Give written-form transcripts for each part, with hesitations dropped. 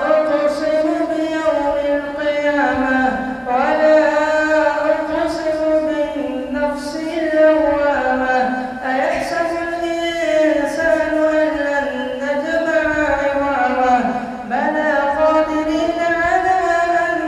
أقسم بيوم القيامة ولا أقسم بالنفس اللوامة أيحسب الإنسان أن لن نجمع عظامه بلى قادرين على أن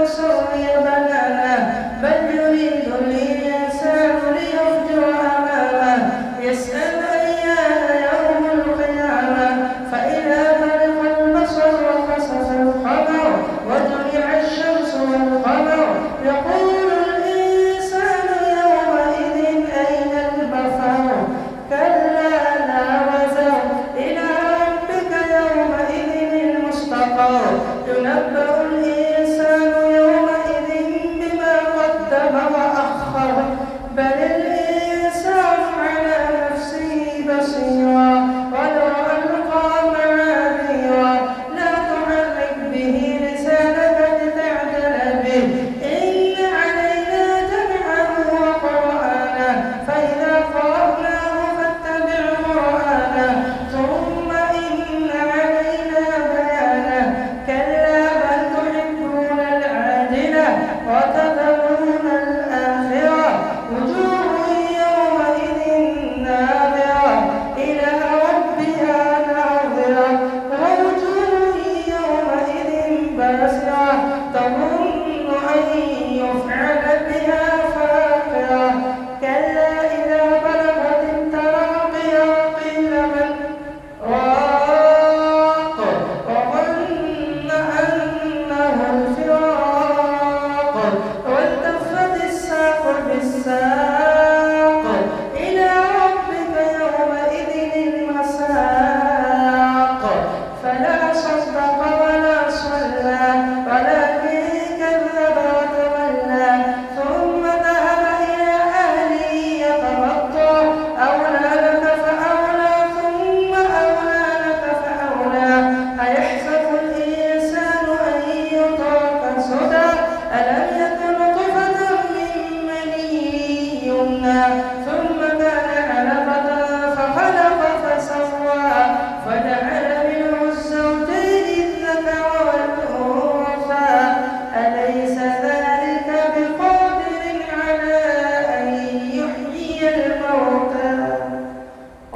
نسوي بنانه بل يريد الإنسان ليفجر أمامه يسأل أيان يوم القيامة فإذا برق البصر وخسف القمر وجمع الشمس والقمر يقول الإنسان يومئذ أين المفر كلا لا وزر إلى ربك يومئذ المستقر ينبأ